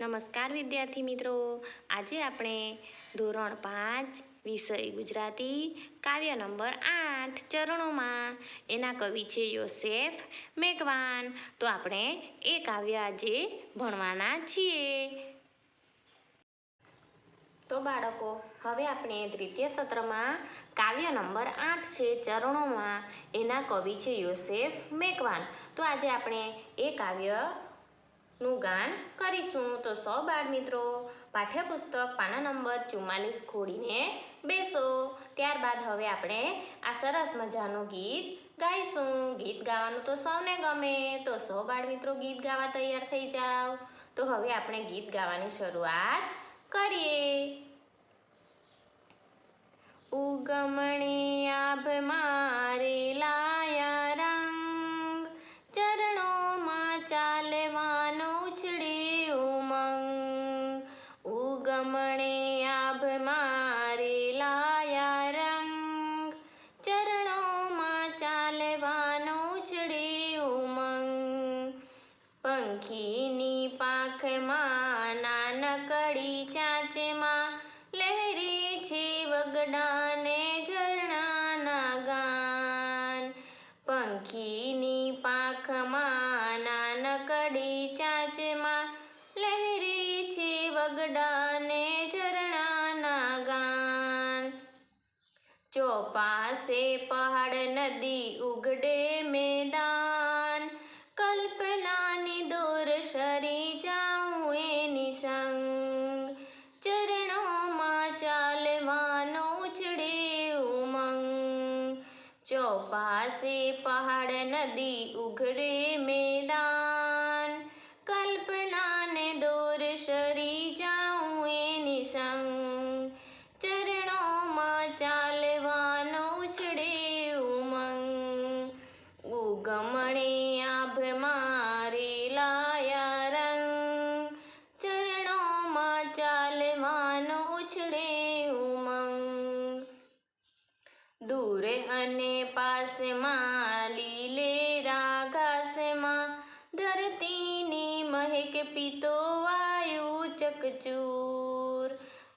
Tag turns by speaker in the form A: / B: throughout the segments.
A: નમસ્કાર વિદ્યાર્થી મિત્રો, આજે આપણે ધોરણ 5 વિષય ગુજરાતી કાવ્ય નંબર 8 ચરણોમાં એના કવિ છે યોસેફ મેઘવાન. તો આપણે એ કાવ્ય આજે ભણવાના છીએ. તો બાળકો, હવે આપણે દ્વિતીય સત્રમાં કાવ્ય નંબર 8 છે ચરણોમાં, એના કવિ છે યોસેફ મેઘવાન. તો આજે આપણે એ કાવ્યનું ગાન કરીશું. તો સૌ બાળ મિત્રો પાઠ્યપુસ્તક પાના નંબર 44 ખોલીને બેસો. ત્યારબાદ હવે આપણે આ સરસ મજાનું ગીત ગાઈશું. ગીત ગાવાનું તો સૌને ગમે, તો સૌ બાળ મિત્રો ગીત ગાવા તૈયાર થઈ જાઓ. તો હવે આપણે ગીત ગાવાની શરૂઆત કરીએ. ઉગમણે આભ મારે લાયા રંગ, ચરણોમાં ચાલવાનો ઉછળે ઉમંગ. ઉગમણે આભ મારે લાયા રંગ, ચરણોમાં ચાલવાનો ઉછળે ઉમંગ. પંખીની પાંખમાં નાનકડી ચાંચમાં લહેરે છે વગડાને ઝરણાના ગાન. પંખીની પાંખમાં નાનકડી ચાંચમાં લહેરે છે વગડાને ઝરણાના ગાન. ચોપાસે પહાડ નદી ઉગડે મેદાન, કલ્પનાની દોર સરી જાઉં એની સંગ. ચરણોમાં ચાલવાનો ઉછળે ઉમંગ. ચોપાસે પહાડ નદી ઉગડે મેદાન, કલ્પનાને દોર સરી જાઉં એની સંગ. ચરણોમાં ચાલવાનો ઉછળે ઉમંગ. ઉગમણે આભ મારે લાયા રંગ, ચરણોમાં ચાલવાનો ઉછળે ઉમંગ. દૂર અને પાસમાં લીલેરા ઘાસમાં ધરતીની મહેક પીતો વાયુ ચકચૂર.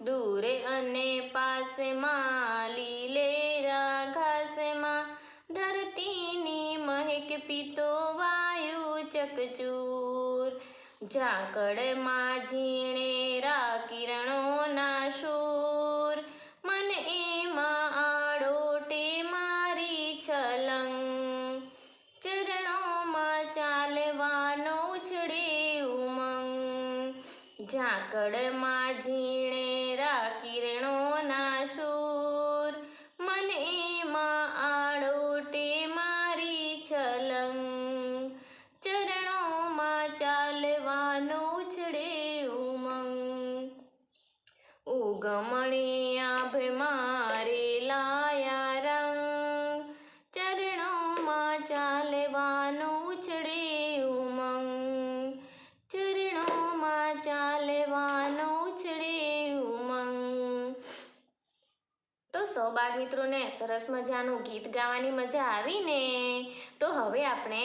A: દૂર અને પાસમાં લીલેરા ઘાસમાં ધરતીની મહેક પીતો વાયુ ચકચૂર. ઝાકળમાં ઝીણેરા કિરણોના શૂર, મન એમાં આડોટે મારી છલંગ. ચરણોમાં ચાલવાનો ઉછળે ઉમંગ. ઝાકળમાં ઝીણેરા કિરણોના શૂર, મન એમાં આડોટે મારી છલંગ. ચરણોમાં ચાલવાનો ઉછળે ઉમંગ. ઉગમણે આભ મારે લાયા રંગ, ચરણોમાં ચાલવાનો ઉછળે ઉમંગ. ચરણોમાં ચાલવાનો ઉછળે ઉમંગ. તો સૌ બાળ મિત્રોને સરસ મજાનું ગીત ગાવાની મજા આવીને. તો હવે આપણે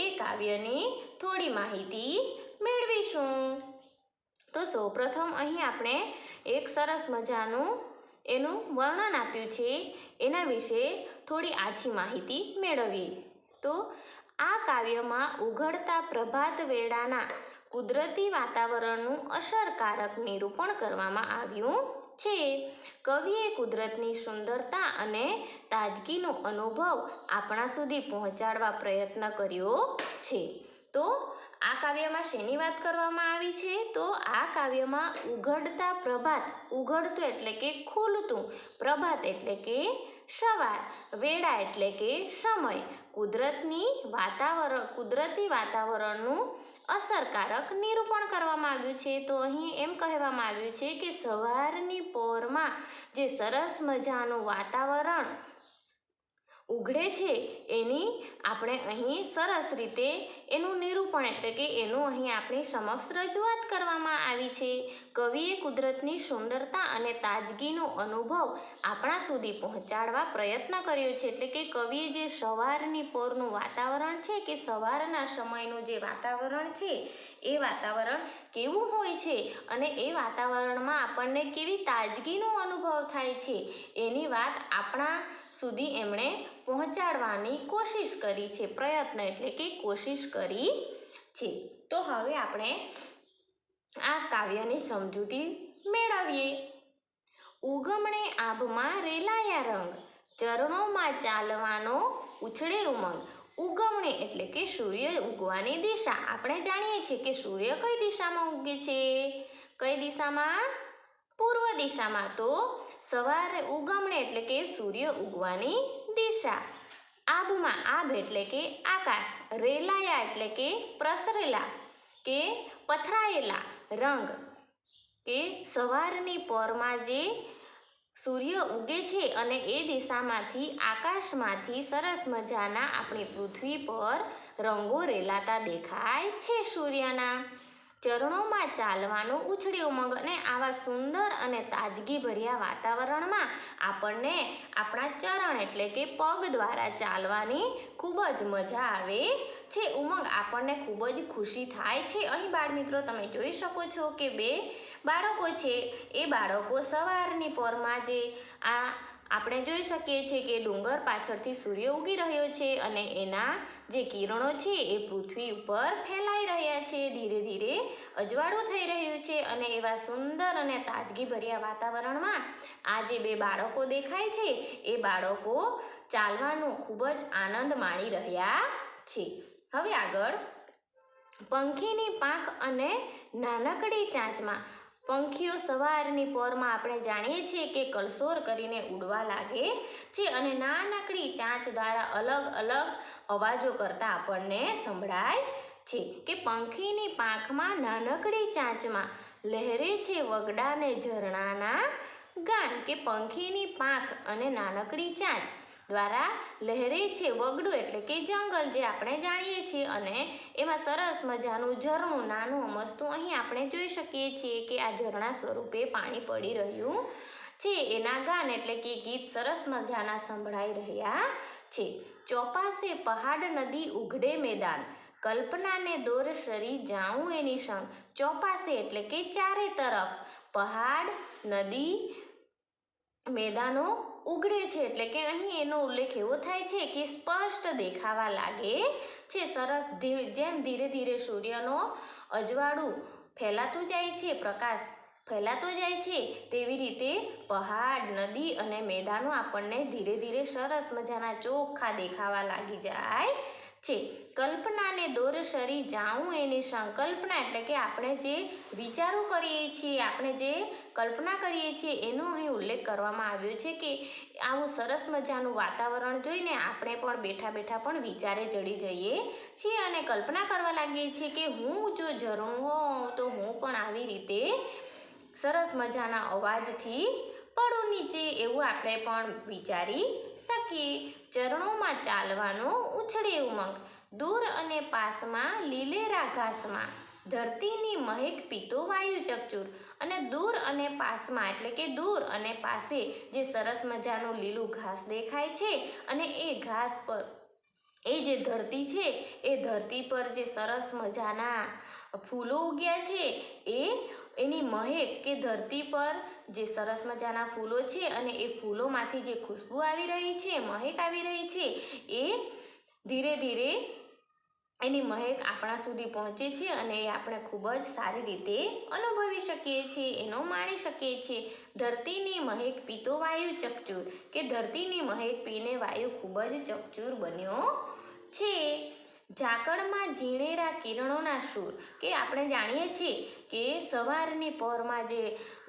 A: એ કાવ્યની થોડી માહિતી મેળવીશું. તો સૌપ્રથમ અહીં આપણે એક સરસ મજાનું એનું વર્ણન આપ્યું છે, એના વિશે થોડી આછી માહિતી મેળવીએ. તો આ કાવ્યમાં ઉઘડતા પ્રભાત વેળાના કુદરતી વાતાવરણનું અસરકારક નિરૂપણ કરવામાં આવ્યું છે. કવિએ કુદરતની સુંદરતા અને તાજગીનો અનુભવ આપણા સુધી પહોંચાડવા પ્રયત્ન કર્યો છે. તો આ કાવ્યમાં શેની વાત કરવામાં આવી છે? તો આ કાવ્યમાં ઉઘડતા પ્રભાત, ઉઘડતું એટલે કે ખુલતું, પ્રભાત એટલે કે સવાર, વેળા એટલે કે સમય, કુદરતી વાતાવરણનું અસરકારક નિરૂપણ કરવામાં આવ્યું છે. તો અહીં એમ કહેવામાં આવ્યું છે કે સવારની પહોરમાં જે સરસ મજાનું વાતાવરણ ઉઘડે છે એની આપણે અહીં સરસ રીતે એનું નિરૂપણ એટલે કે એનું અહીં આપણી સમક્ષ રજૂઆત કરવામાં આવી છે. કવિએ કુદરતની સુંદરતા અને તાજગીનો અનુભવ આપણા સુધી પહોંચાડવા પ્રયત્ન કર્યો છે. એટલે કે કવિએ જે સવારની પોરનું વાતાવરણ છે કે સવારના સમયનું જે વાતાવરણ છે એ વાતાવરણ કેવું હોય છે અને એ વાતાવરણમાં આપણને કેવી તાજગીનો અનુભવ થાય છે એની વાત આપણા સુધી એમણે પહોંચાડવાની કોશિશ કરી છે. પ્રયત્ન એટલે કે કોશિશ કરી છે. તો હવે આપણે આ કાવ્યની સમજૂતી મેળવીએ. ઉગમણે આભમાં રેલાયા રંગ, ચરણોમાં ચાલવાનો ઉછળે ઉમંગ. ઉગમણે એટલે કે સૂર્ય ઉગવાની દિશા. આપણે જાણીએ છીએ કે સૂર્ય કઈ દિશામાં ઉગે છે? કઈ દિશામાં? પૂર્વ દિશામાં. તો સવારે ઉગમણે એટલે કે સૂર્ય ઉગવાની દિશા. આભમાં, આભ એટલે કે આકાશ. રેલાયા એટલે કે પ્રસરેલા કે પથરાયેલા. રંગ કે સવારની પોરમાં જે સૂર્ય ઉગે છે અને એ દિશામાંથી આકાશમાંથી સરસ મજાના આપણી પૃથ્વી પર રંગો રેલાતા દેખાય છે સૂર્યના. ચરણોમાં ચાલવાનો ઉછળે ઉમંગ. અને આવા સુંદર અને તાજગીભર્યા વાતાવરણમાં આપણને આપણા ચરણ એટલે કે પગ દ્વારા ચાલવાની ખૂબ જ મજા આવે છે. ઉમંગ આપણને ખૂબ જ ખુશી થાય છે. અહીં બાળમિત્રો તમે જોઈ શકો છો કે બે બાળકો છે. એ બાળકો સવારની પોરમાં જે આપણે જોઈ શકીએ છીએ કે ડુંગર પાછળથી સૂર્ય ઉગી રહ્યો છે અને એના જે કિરણો છે એ પૃથ્વી ઉપર ફેલાઈ રહ્યા છે. ધીરે ધીરે અજવાળું થઈ રહ્યું છે અને એવા સુંદર અને તાજગીભર્યા વાતાવરણમાં આ જે બે બાળકો દેખાય છે એ બાળકો ચાલવાનો ખૂબ જ આનંદ માણી રહ્યા છે. હવે આગળ, પંખીની પાંખ અને નાનકડી ચાંચમાં. પંખીઓ સવારની પોરમાં આપણે જાણીએ છીએ કે કલસોર કરીને ઉડવા લાગે છે અને નાનકડી ચાંચ દ્વારા અલગ અલગ અવાજો કરતા આપણને સંભળાય છે. કે પંખીની પાંખમાં નાનકડી ચાંચમાં લહેરે છે વગડાને ઝરણાના ગાન. કે પંખીની પાંખ અને નાનકડી ચાંચ દ્વારા લહેરે છે વગડું એટલે કે જંગલ જે આપણે જાણીએ છીએ અને એમાં સરસ મજાનું ઝરણું નાનું અમસ્તું અહીં આપણે જોઈ શકીએ છીએ કે આ ઝરણા સ્વરૂપે પાણી પડી રહ્યું છે. એના ગાન એટલે કે ગીત સરસ મજાના સંભળાઈ રહ્યા છે. ચોપાસે પહાડ નદી ઉઘડે મેદાન, કલ્પનાને દોર સરી જાઉં એની સંગ. ચોપાસે એટલે કે ચારે તરફ, પહાડ નદી મેદાનો ઉઘડે છે એટલે કે અહીં એનો ઉલ્લેખ એવો થાય છે કે સ્પષ્ટ દેખાવા લાગે છે. સરસ જેમ ધીરે ધીરે સૂર્યનો અજવાળું ફેલાતું જાય છે, પ્રકાશ ફેલાતો જાય છે, તેવી રીતે પહાડ નદી અને મેદાનો આપણને ધીરે ધીરે સરસ મજાના ચોખ્ખા દેખાવા લાગી જાય છે. કલ્પનાને દોર સરી જાઉં એની સંકલ્પના એટલે કે આપણે જે વિચારો કરીએ છીએ, આપણે જે કલ્પના કરીએ છીએ એનો અહીં ઉલ્લેખ કરવામાં આવ્યો છે કે આવું સરસ મજાનું વાતાવરણ જોઈને આપણે પણ બેઠા બેઠા પણ વિચારે ચડી જઈએ છીએ અને કલ્પના કરવા લાગીએ છીએ કે હું જો ઝરણું હોઉં તો હું પણ આવી રીતે સરસ મજાના અવાજથી પડું નીચે, એવું આપણે પણ વિચારી શકીએ. ચરણોમાં ચાલવાનો ઉછળે ઉમંગ. દૂર અને પાસમાં લીલેરા ઘાસમાં ધરતીની મહેક પીતો વાયુ ચકચૂર. અને દૂર અને પાસમાં એટલે કે દૂર અને પાસે જે સરસ મજાનું લીલું ઘાસ દેખાય છે અને એ ઘાસ પર એ જે ધરતી છે એ ધરતી પર જે સરસ મજાના ફૂલો ઉગ્યા છે એની મહેક કે ધરતી પર જે સરસ મજાના ફૂલો છે અને એ ફૂલોમાંથી જે ખુશ્બુ આવી રહી છે, મહેક આવી રહી છે, એ ધીરે ધીરે એની મહેક આપણા સુધી પહોંચે છે અને એ આપણે ખૂબ જ સારી રીતે અનુભવી શકીએ છીએ, એનો માણી શકીએ છીએ. ધરતીની મહેક પીતો વાયુ ચકચૂર. કે ધરતીની મહેક પીને વાયુ ખૂબ જ ચકચૂર બન્યો છે. ઝાકળમાં ઝીણેરા કિરણોના સૂર. કે આપણે જાણીએ છીએ કે સવારની પહોરમાં જે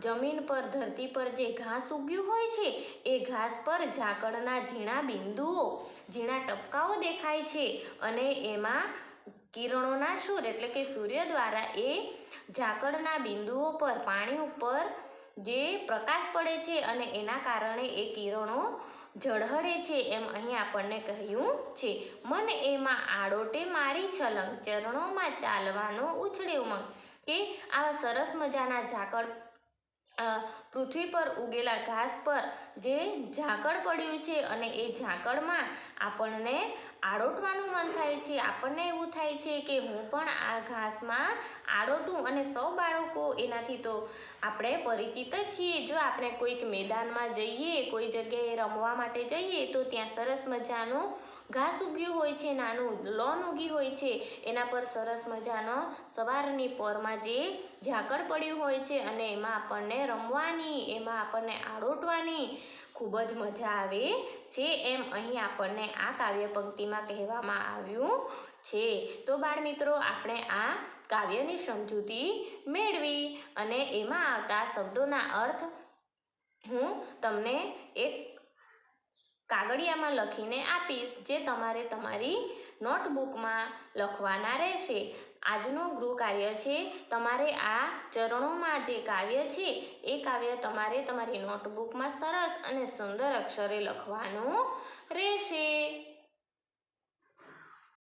A: જમીન પર ધરતી પર જે ઘાસ ઉગ્યું હોય છે એ ઘાસ પર ઝાકળના ઝીણા બિંદુઓ, ઝીણા ટપકાઓ દેખાય છે અને એમાં કિરણોના સૂર એટલે કે સૂર્ય દ્વારા એ ઝાકળના બિંદુઓ પર પાણી ઉપર જે પ્રકાશ પડે છે અને એના કારણે એ કિરણો ઝળહળે છે એમ અહીં આપણને કહ્યું છે. મન એમાં આડોટે મારી છલંગ, ચરણોમાં ચાલવાનો ઉછળે ઉમંગ. કે આવા સરસ મજાના ઝાકળ પૃથ્વી પર ઉગેલા ઘાસ પર જે ઝાકળ પડ્યું છે અને એ ઝાકળમાં આપણને આડોટવાનું મન થાય છે. આપણને એવું થાય છે કે હું પણ આ ઘાસમાં આડોટું. અને સૌ બાળકો એનાથી તો આપણે પરિચિત જ છીએ. જો આપણે કોઈક મેદાનમાં જઈએ, કોઈ જગ્યાએ રમવા માટે જઈએ તો ત્યાં સરસ મજાનું ઘાસ ઉગ્યું હોય છે, નાનું લોન ઉગી હોય છે, એના પર સરસ મજાનો સવારની પોરમાં જે ઝાકળ પડ્યું હોય છે અને એમાં આપણને રમવાની, એમાં આપણને આડોટવાની ખૂબ જ મજા આવે છે. એમ અહીં આપણને આ કાવ્ય પંક્તિમાં કહેવામાં આવ્યું છે. તો બાળમિત્રો, આપણે આ કાવ્યની સમજૂતી મેળવી અને એમાં આવતા શબ્દોના અર્થ હું તમને એક કાગળિયામાં લખીને આપીશ, જે તમારે તમારી નોટબુકમાં લખવાના રહેશે. આજનું ગૃહ કાર્ય છે, તમારે આ ચરણોમાં જે કાવ્ય છે એ કાવ્ય તમારે તમારી નોટબુકમાં સરસ અને સુંદર અક્ષરે લખવાનું રહેશે.